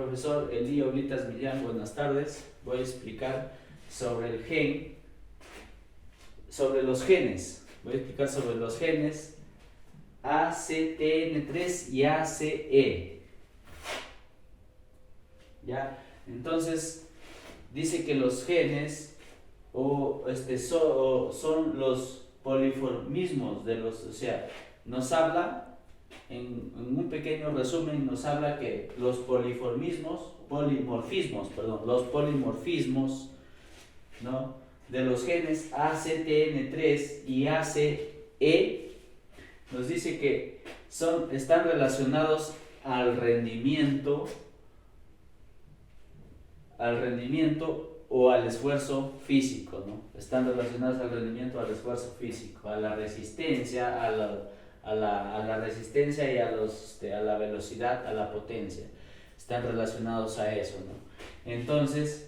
profesor Elí Oblitas Millán, buenas tardes. Voy a explicar sobre el gen, sobre los genes. Voy a explicar sobre los genes ACTN3 y ACE. ¿Ya? Entonces, dice que los genes son los polimorfismos de los, o sea, nos habla, en un pequeño resumen, nos habla que los polimorfismos, ¿no?, de los genes ACTN3 y ACE, nos dice que están relacionados al rendimiento o al esfuerzo físico, ¿no? Están relacionados al rendimiento, al esfuerzo físico, a la resistencia, a la resistencia y a la velocidad, a la potencia. Están relacionados a eso, ¿no? Entonces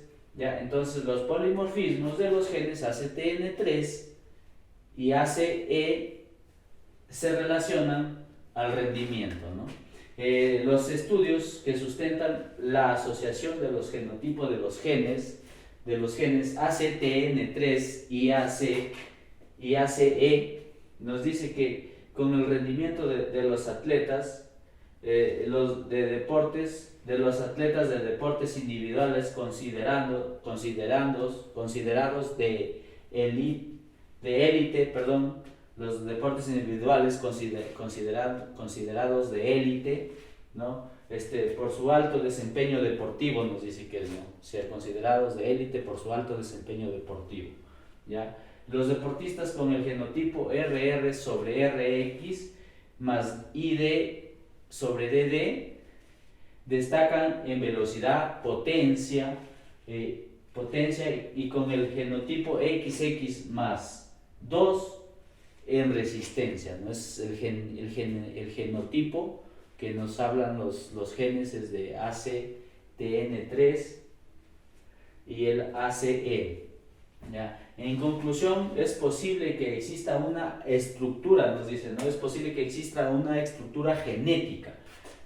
los polimorfismos de los genes ACTN3 y ACE se relacionan al rendimiento, ¿no? Los estudios que sustentan la asociación de los genotipos de los genes ACTN3 y ACE nos dice que con el rendimiento de los atletas de deportes individuales considerados de élite, los deportes individuales considerados de élite, ¿no? Por su alto desempeño deportivo, nos dice que es, ¿no? O sea, considerados de élite por su alto desempeño deportivo, ¿ya? Los deportistas con el genotipo RR sobre RX más ID sobre DD destacan en velocidad, potencia y con el genotipo XX más 2 en resistencia, ¿no? Es el genotipo que nos hablan los genes es de ACTN3 y el ACE, ¿ya? En conclusión, es posible que exista una estructura, nos dicen, ¿no? Es posible que exista una estructura genética,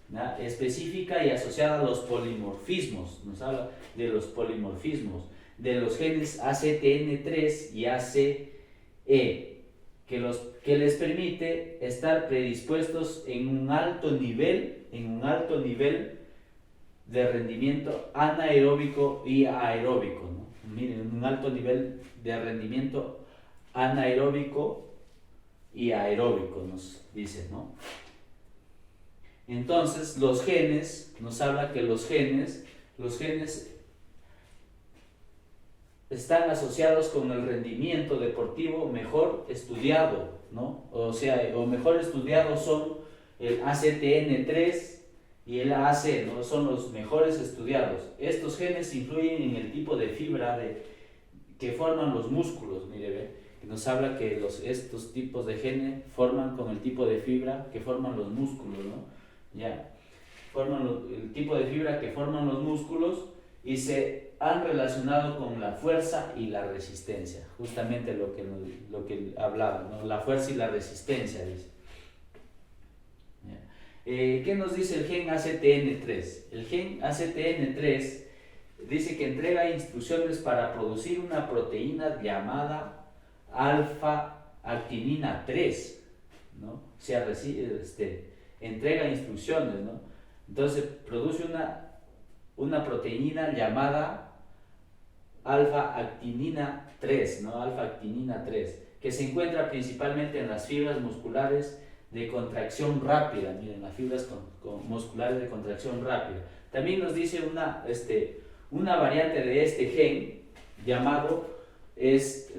¿no?, específica y asociada a los polimorfismos. Nos habla de los polimorfismos de los genes ACTN3 y ACE, que les permite estar predispuestos en un alto nivel de rendimiento anaeróbico y aeróbico, ¿no? Miren, un alto nivel de rendimiento anaeróbico y aeróbico, nos dice, ¿no? Entonces, los genes, nos habla que los genes están asociados con el rendimiento deportivo mejor estudiado, ¿no? O sea, mejor estudiados son el ACTN3 y el ACE, ¿no? Son los mejores estudiados. Estos genes influyen en el tipo de fibra que forman los músculos. Mire, ve, que nos habla que estos tipos de genes forman con el tipo de fibra que forman los músculos, ¿no? Ya, el tipo de fibra que forman los músculos y se han relacionado con la fuerza y la resistencia, justamente lo que hablaba, ¿no? La fuerza y la resistencia, dice. ¿Qué nos dice el gen ACTN3? El gen ACTN3 dice que entrega instrucciones para producir una proteína llamada alfa-actinina 3, ¿no? O sea, entrega instrucciones, ¿no? Entonces produce una proteína llamada alfa-actinina 3, ¿no? Alfa-actinina 3, que se encuentra principalmente en las fibras musculares de contracción rápida. Miren, las fibras musculares de contracción rápida. También nos dice una variante de este gen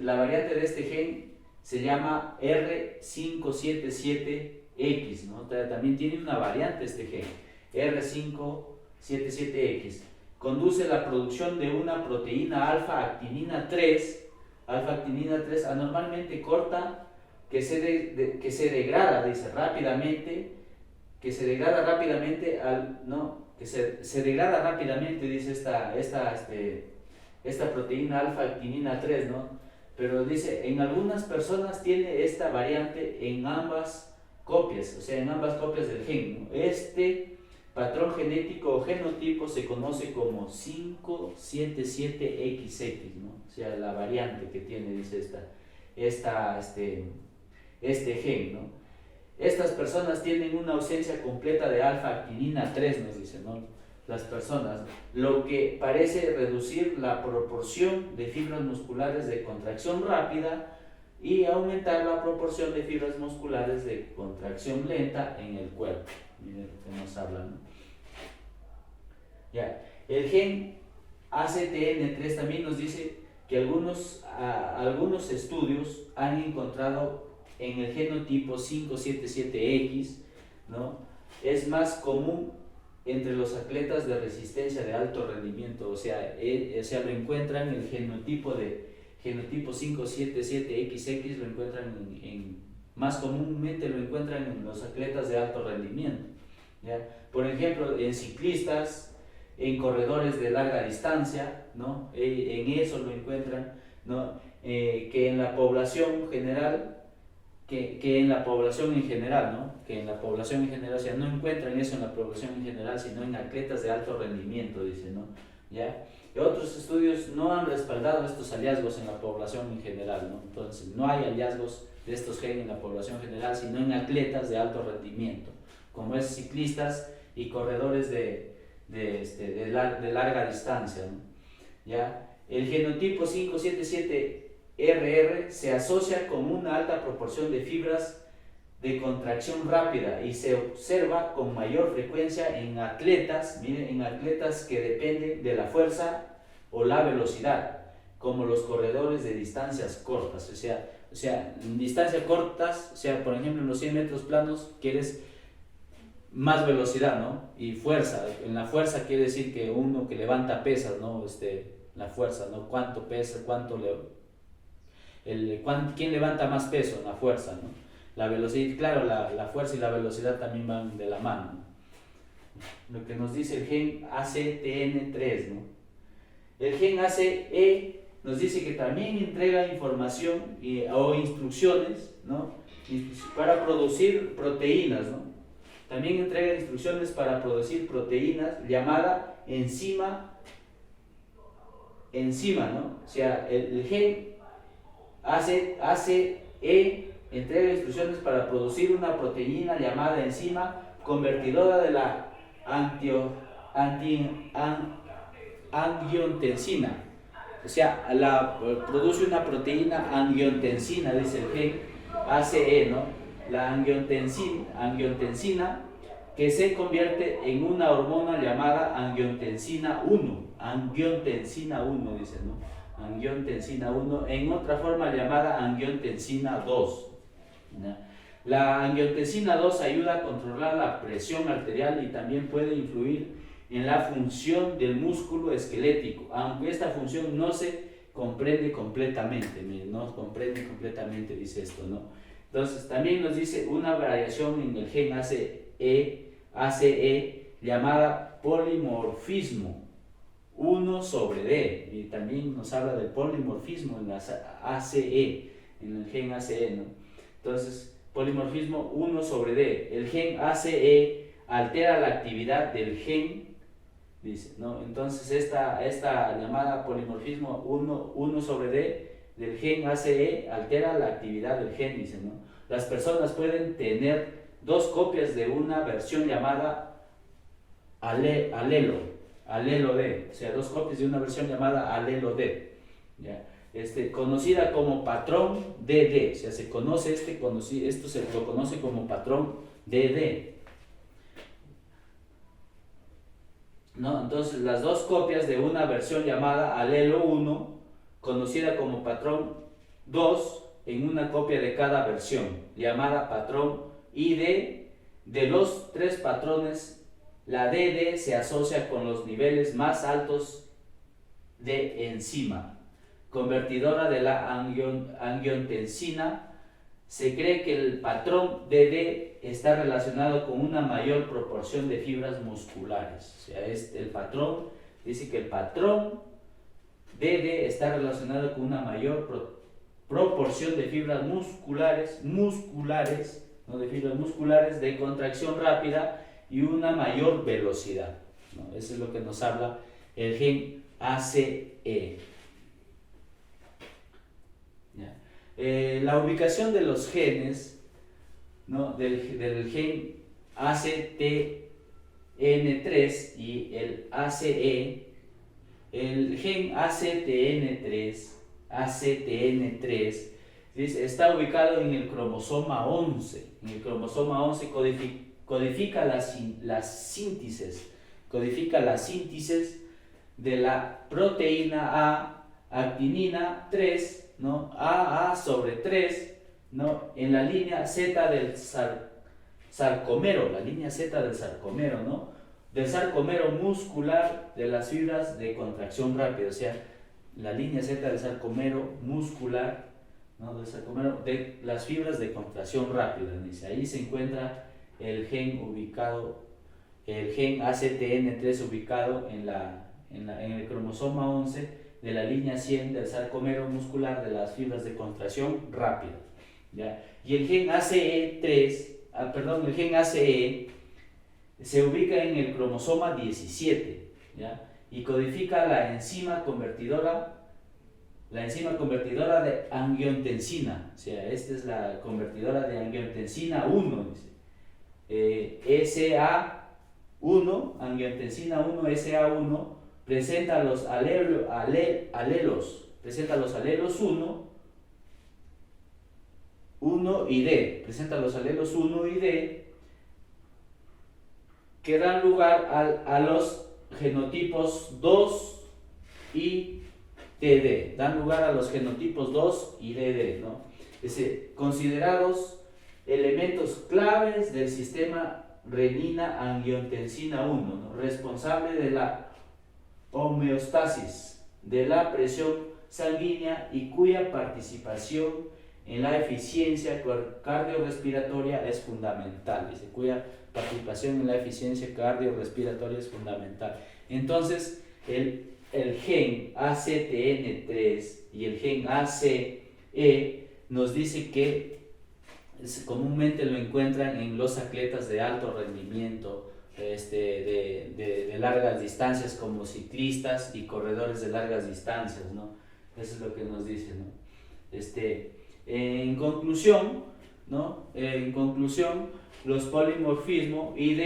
la variante de este gen se llama R577X, ¿no? También tiene una variante este gen, R577X. Conduce la producción de una proteína alfa-actinina 3 anormalmente corta que se degrada, dice, rápidamente, dice esta proteína alfa-actinina 3, ¿no? Pero dice, en algunas personas tiene esta variante en ambas copias, o sea, en ambas copias del gen, ¿no? patrón genético o genotipo se conoce como 577XX, ¿no? O sea, la variante que tiene, dice este gen, ¿no? Estas personas tienen una ausencia completa de alfa-actinina 3, nos dicen, ¿no? Las personas, lo que parece reducir la proporción de fibras musculares de contracción rápida y aumentar la proporción de fibras musculares de contracción lenta en el cuerpo. Miren lo que nos hablan, ¿no? Ya. El gen ACTN3 también nos dice que algunos estudios han encontrado en el genotipo 577X, ¿no? Es más común entre los atletas de resistencia de alto rendimiento, o sea, lo encuentran en el genotipo 577XX, lo encuentran más comúnmente lo encuentran en los atletas de alto rendimiento, ¿ya? Por ejemplo, en ciclistas, en corredores de larga distancia, ¿no? En eso lo encuentran, ¿no? Que en la población general, que en la población en general, ¿no? Que en la población en general, o sea, no encuentran eso en la población en general, sino en atletas de alto rendimiento, dice, ¿no? ¿Ya? Y otros estudios no han respaldado estos hallazgos en la población en general, ¿no? Entonces, no hay hallazgos de estos genes en la población general, sino en atletas de alto rendimiento, como es ciclistas y corredores de larga distancia, ¿no? ¿Ya? El genotipo 577RR se asocia con una alta proporción de fibras de contracción rápida y se observa con mayor frecuencia en atletas, miren, en atletas que dependen de la fuerza o la velocidad, como los corredores de distancias cortas, o sea, en distancias cortas, o sea, por ejemplo en los 100 metros planos quieres más velocidad, ¿no? Y fuerza. En la fuerza quiere decir que uno que levanta pesas, ¿no? La fuerza, ¿no? Cuánto pesa, quién levanta más peso en la fuerza, ¿no? La velocidad, claro, la fuerza y la velocidad también van de la mano, ¿no? Lo que nos dice el gen ACTN3, ¿no? El gen ACE nos dice que también entrega información o instrucciones, ¿no? Para producir proteínas, ¿no? También entrega instrucciones para producir proteínas llamada enzima, ¿no? O sea, el gen ACE entrega instrucciones para producir una proteína llamada enzima convertidora de la angiotensina. O sea, produce una proteína angiotensina, dice el gen ACE, ¿no? La angiotensina, que se convierte en una hormona llamada angiotensina 1. Angiotensina 1, dice, ¿no? Angiotensina 1, en otra forma llamada angiotensina 2. ¿No? La angiotensina 2 ayuda a controlar la presión arterial y también puede influir en la función del músculo esquelético, aunque esta función no se comprende completamente, dice esto, ¿no? Entonces, también nos dice una variación en el gen ACE llamada polimorfismo 1/D, y también nos habla del polimorfismo en la ACE, en el gen ACE, ¿no? Entonces, polimorfismo 1/D. El gen ACE altera la actividad del gen, dice, ¿no? Entonces, esta llamada polimorfismo 1/D del gen ACE altera la actividad del gen, dice, ¿no? Las personas pueden tener dos copias de una versión llamada alelo D, o sea, dos copias de una versión llamada alelo D, ¿ya? Conocida como patrón DD, o sea, se conoce esto se lo conoce como patrón DD, ¿no? Entonces, las dos copias de una versión llamada alelo 1, conocida como patrón 2, en una copia de cada versión, llamada patrón ID, de los tres patrones, la DD se asocia con los niveles más altos de enzima convertidora de la angiotensina. Se cree que el patrón DD está relacionado con una mayor proporción de fibras musculares. O sea, dice que el patrón DD está relacionado con una mayor proporción de fibras musculares, ¿no? De fibras musculares de contracción rápida y una mayor velocidad, ¿no? Eso es lo que nos habla el gen ACE. ¿Ya? La ubicación de los genes, ¿no? del gen ACTN3 y el ACE. El gen ACTN3 está ubicado en el cromosoma 11. En el cromosoma 11 codifica la síntesis de la proteína A, actinina 3, ¿no? AA/3, ¿no? En la línea Z del sarcómero, ¿no? Del sarcómero muscular de las fibras de contracción rápida, o sea, la línea Z del sarcómero muscular, ¿no? Del sarcómero de las fibras de contracción rápida, dice. Ahí se encuentra el gen ACTN3 ubicado en el cromosoma 11 de la línea 100 del sarcómero muscular de las fibras de contracción rápida, ¿ya? Y el gen el gen ACE se ubica en el cromosoma 17, ¿ya? Y codifica la enzima convertidora de angiotensina, o sea, esta es la convertidora de angiotensina 1, dice. Angiotensina 1, SA1, presenta los alelos 1 y D, que dan lugar a los genotipos 2 y DD, ¿no? Considerados elementos claves del sistema renina-angiotensina 1, ¿no? Responsable de la homeostasis de la presión sanguínea y cuya participación en la eficiencia cardiorrespiratoria es fundamental, Entonces, el gen ACTN3 y el gen ACE nos dice que comúnmente lo encuentran en los atletas de alto rendimiento, de largas distancias, como ciclistas y corredores de largas distancias, ¿no? Eso es lo que nos dice, ¿no? En conclusión, los polimorfismos ID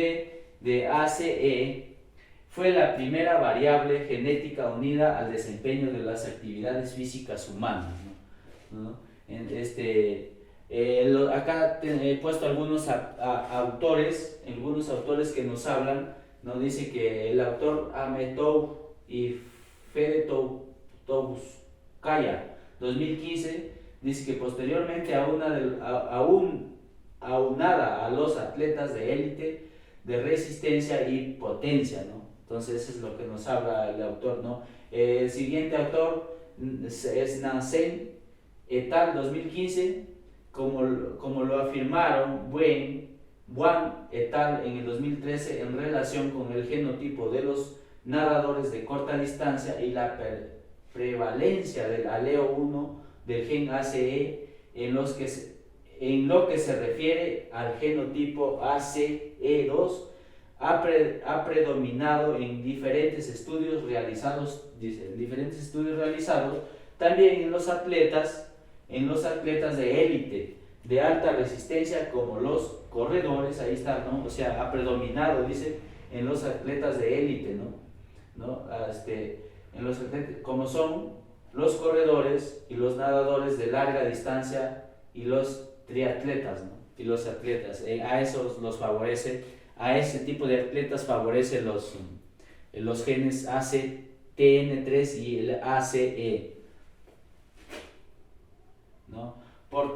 de ACE fue la primera variable genética unida al desempeño de las actividades físicas humanas, ¿no? Acá he puesto algunos autores que nos hablan, ¿no? Dice que el autor Ametov y Fedotowskaya, 2015, dice que posteriormente aunada a los atletas de élite de resistencia y potencia, ¿no? Entonces eso es lo que nos habla el autor, ¿no? El siguiente autor es Nansen et al. 2015, como lo afirmaron Wang et al. En el 2013 en relación con el genotipo de los nadadores de corta distancia y la prevalencia del alelo 1 del gen ACE en lo que se refiere al genotipo ACE2 ha predominado en diferentes estudios realizados, también en los atletas de élite de alta resistencia como los corredores, ahí está, ¿no? O sea, ha predominado, dice, en los atletas de élite, ¿no? En los atletas, como son los corredores y los nadadores de larga distancia y los triatletas, ¿no? Y los atletas, a esos los favorece, a ese tipo de atletas favorece los genes ACTN3 y el ACE, ¿no? Por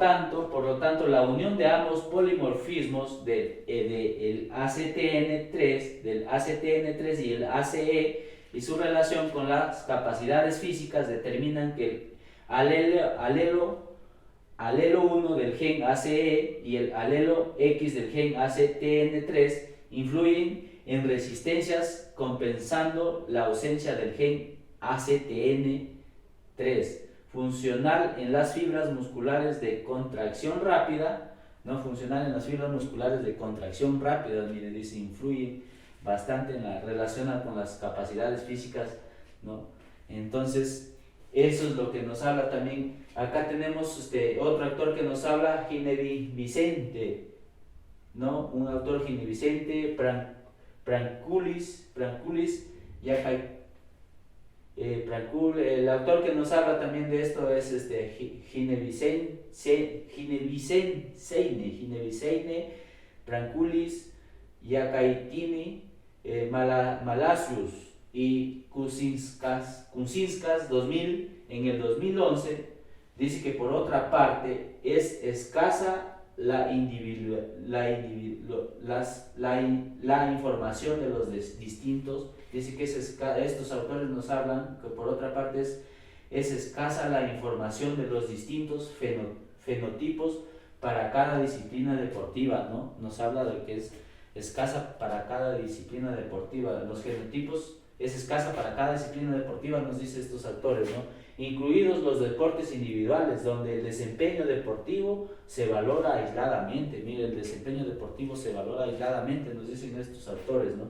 lo tanto, la unión de ambos polimorfismos del ACTN3 y el ACE y su relación con las capacidades físicas determinan que el alelo 1 del gen ACE y el alelo X del gen ACTN3 influyen en resistencias compensando la ausencia del gen ACTN3 funcional en las fibras musculares de contracción rápida, ¿no? Funcional en las fibras musculares de contracción rápida, mire, dice, influye bastante en la relación con las capacidades físicas, ¿no? Entonces, eso es lo que nos habla también. Acá tenemos otro autor que nos habla, Ginevi Vicente, ¿no? Un autor Ginevi Vicente, Branculis, el autor que nos habla también de esto es Gineviceine, Branculis, Yakaitini, Malasius y Kuzinskas 2000. En el 2011 dice que por otra parte es escasa la información de los distintos. Dice que estos autores nos hablan que por otra parte es escasa la información de los distintos fenotipos para cada disciplina deportiva, ¿no? Nos habla de que es escasa para cada disciplina deportiva. Los genotipos es escasa para cada disciplina deportiva, nos dice estos autores, ¿no? Incluidos los deportes individuales, donde el desempeño deportivo se valora aisladamente. Mire, el desempeño deportivo se valora aisladamente, nos dicen estos autores, ¿no?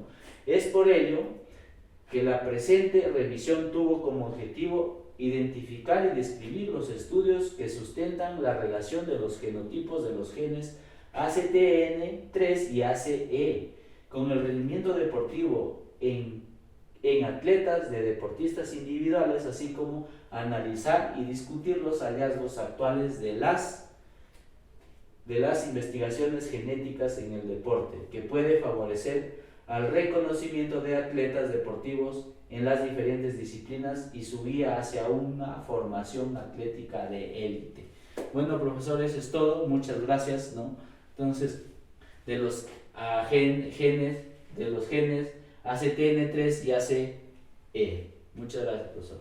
Es por ello que la presente revisión tuvo como objetivo identificar y describir los estudios que sustentan la relación de los genotipos de los genes ACTN3 y ACE con el rendimiento deportivo en atletas de deportistas individuales, así como analizar y discutir los hallazgos actuales de las investigaciones genéticas en el deporte, que puede favorecer al reconocimiento de atletas deportivos en las diferentes disciplinas y su guía hacia una formación atlética de élite. Bueno, profesor, eso es todo, muchas gracias, ¿no? Entonces, de los genes ACTN3 y ACE. Muchas gracias, profesor.